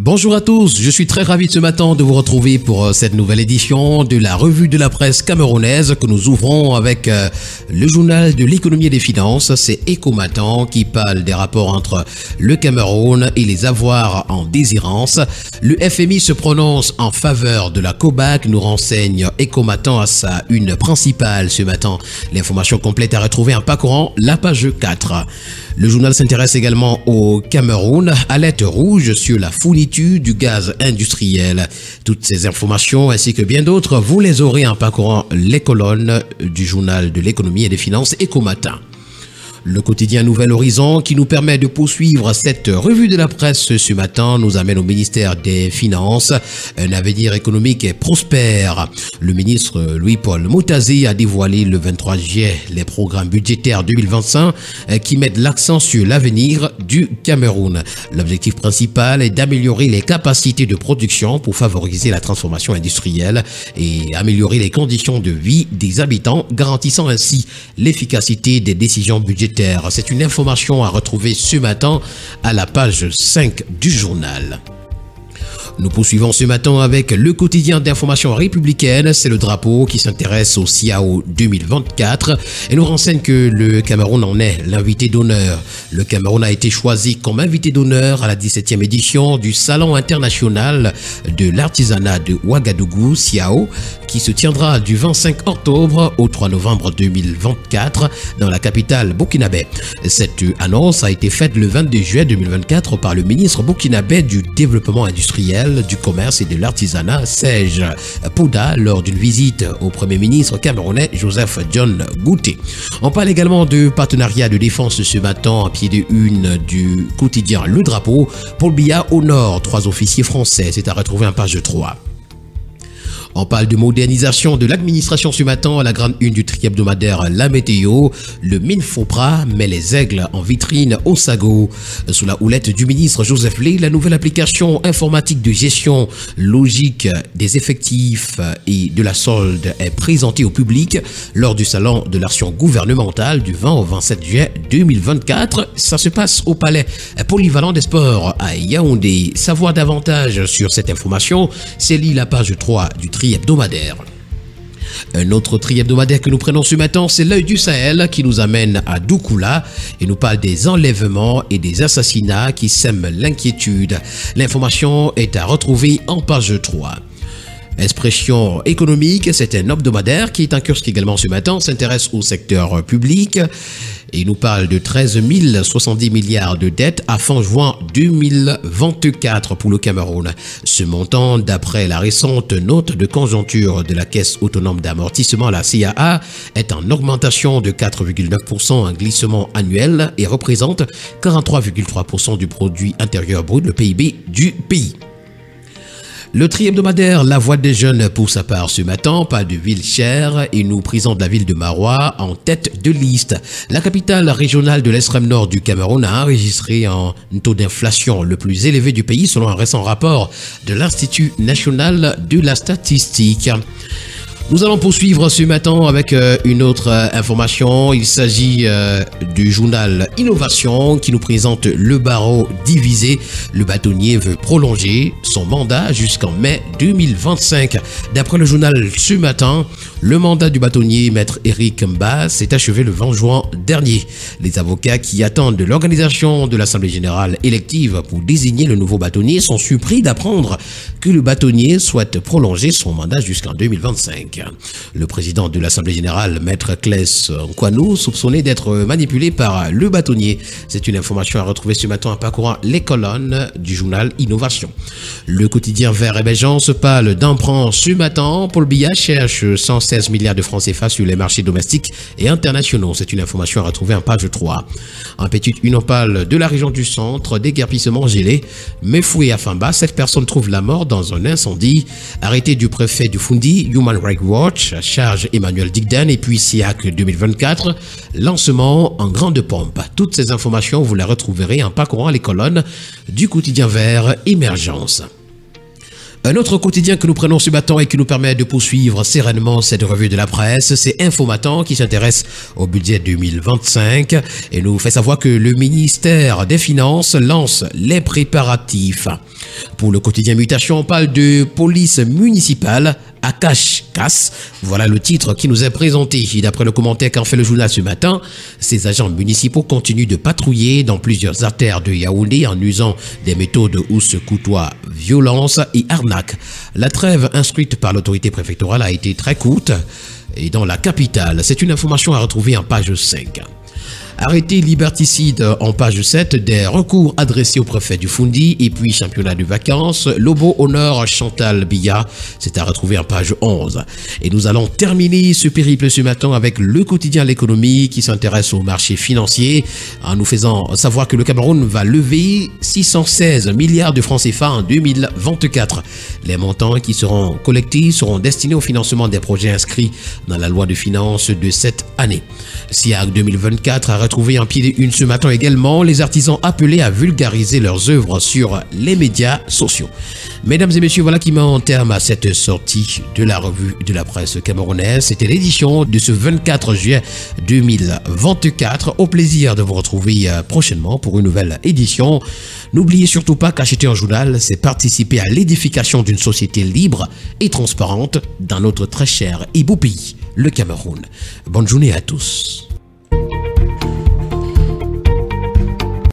Bonjour à tous, je suis très ravi ce matin de vous retrouver pour cette nouvelle édition de la revue de la presse camerounaise que nous ouvrons avec le journal de l'économie et des finances. C'est Ecomatin qui parle des rapports entre le Cameroun et les avoirs en déshérence. Le FMI se prononce en faveur de la COBAC, nous renseigne Ecomatin à sa une principale ce matin. L'information complète à retrouver en parcourant la page 4. Le journal s'intéresse également au Cameroun, alerte rouge sur la fourniture du gaz industriel. Toutes ces informations ainsi que bien d'autres, vous les aurez en parcourant les colonnes du journal de l'économie et des finances Ecomatin. Le quotidien Nouvel Horizon qui nous permet de poursuivre cette revue de la presse ce matin nous amène au ministère des Finances, un avenir économique prospère. Le ministre Louis-Paul Moutazi a dévoilé le 23 juillet les programmes budgétaires 2025 qui mettent l'accent sur l'avenir du Cameroun. L'objectif principal est d'améliorer les capacités de production pour favoriser la transformation industrielle et améliorer les conditions de vie des habitants, garantissant ainsi l'efficacité des décisions budgétaires. C'est une information à retrouver ce matin à la page 5 du journal. Nous poursuivons ce matin avec le quotidien d'information républicaine. C'est le drapeau qui s'intéresse au CIAO 2024 et nous renseigne que le Cameroun en est l'invité d'honneur. Le Cameroun a été choisi comme invité d'honneur à la 17e édition du Salon international de l'artisanat de Ouagadougou, CIAO, qui se tiendra du 25 octobre au 3 novembre 2024 dans la capitale burkinabé. Cette annonce a été faite le 22 juillet 2024 par le ministre burkinabé du développement industriel, du commerce et de l'artisanat, Serge Pouda, lors d'une visite au Premier ministre camerounais Joseph John Gouté. On parle également de partenariat de défense ce matin à pied de une du quotidien Le Drapeau. Paul Biya au nord, 3 officiers français, c'est à retrouver en page 3. On parle de modernisation de l'administration ce matin à la grande une du tri-hebdomadaire La Météo. Le Minfopra met les aigles en vitrine au Sago. Sous la houlette du ministre Joseph Lay, la nouvelle application informatique de gestion logique des effectifs et de la solde est présentée au public lors du salon de l'action gouvernementale du 20 au 27 juillet 2024. Ça se passe au palais polyvalent des sports à Yaoundé. Savoir davantage sur cette information, c'est lire la page 3 du tri-hebdomadaire. Un autre tri-hebdomadaire que nous prenons ce matin, c'est l'œil du Sahel qui nous amène à Doukoula et nous parle des enlèvements et des assassinats qui sèment l'inquiétude. L'information est à retrouver en page 3. Expression économique, c'est un hebdomadaire qui est en kiosque également ce matin, s'intéresse au secteur public et nous parle de 13 070 milliards de dettes à fin juin 2024 pour le Cameroun. Ce montant, d'après la récente note de conjoncture de la Caisse autonome d'amortissement, la CAA, est en augmentation de 4,9%, un glissement annuel et représente 43,3% du produit intérieur brut, le PIB du pays. Le tri-hebdomadaire La Voix des Jeunes pour sa part ce matin, pas de ville chère et nous présente la ville de Maroua en tête de liste. La capitale régionale de l'extrême nord du Cameroun a enregistré un taux d'inflation le plus élevé du pays selon un récent rapport de l'Institut national de la statistique. Nous allons poursuivre ce matin avec une autre information. Il s'agit du journal Innovation qui nous présente le barreau divisé. Le bâtonnier veut prolonger son mandat jusqu'en mai 2025. D'après le journal ce matin, le mandat du bâtonnier maître Eric Mba s'est achevé le 20 juin dernier. Les avocats qui attendent de l'organisation de l'Assemblée générale élective pour désigner le nouveau bâtonnier sont surpris d'apprendre que le bâtonnier souhaite prolonger son mandat jusqu'en 2025. Le président de l'Assemblée générale, maître Kless Nkwanou, soupçonné d'être manipulé par le bâtonnier. C'est une information à retrouver ce matin en parcourant les colonnes du journal Innovation. Le quotidien Vert Émergence parle d'emprunt ce matin. Paul Biya cherche 116 milliards de francs CFA sur les marchés domestiques et internationaux. C'est une information à retrouver en page 3. En petite une, on parle de la région du centre, déguerpissement gelé. Mefou et Afamba, 7 personnes trouvent la mort dans un incendie. Arrêté du préfet du Fundi, Human Rights Watch, charge Emmanuel Digdan et puis SIAC 2024, lancement en grande pompe. Toutes ces informations, vous les retrouverez en parcourant les colonnes du quotidien Vert Émergence. Un autre quotidien que nous prenons ce matin et qui nous permet de poursuivre sereinement cette revue de la presse, c'est Infomatin qui s'intéresse au budget 2025 et nous fait savoir que le ministère des Finances lance les préparatifs. Pour le quotidien Mutation, on parle de police municipale à cache-casse. Voilà le titre qui nous est présenté. D'après le commentaire qu'en fait le journal ce matin, ces agents municipaux continuent de patrouiller dans plusieurs artères de Yaoundé en usant des méthodes où se côtoient violence et arnaque. La trêve inscrite par l'autorité préfectorale a été très courte et dans la capitale. C'est une information à retrouver en page 5. Arrêté liberticide en page 7, des recours adressés au préfet du Fundi et puis championnat de vacances, Lobo honore Chantal Biya, c'est à retrouver en page 11. Et nous allons terminer ce périple ce matin avec le quotidien L'économie qui s'intéresse au marché financier en nous faisant savoir que le Cameroun va lever 616 milliards de francs CFA en 2024. Les montants qui seront collectés seront destinés au financement des projets inscrits dans la loi de finances de cette année. SIAC 2024 a retrouvé en pied une ce matin également les artisans appelés à vulgariser leurs œuvres sur les médias sociaux. Mesdames et messieurs, voilà qui met en terme à cette sortie de la revue de la presse camerounaise. C'était l'édition de ce 24 juillet 2024. Au plaisir de vous retrouver prochainement pour une nouvelle édition. N'oubliez surtout pas qu'acheter un journal, c'est participer à l'édification d'une société libre et transparente dans notre très cher et beau pays, le Cameroun. Bonne journée à tous.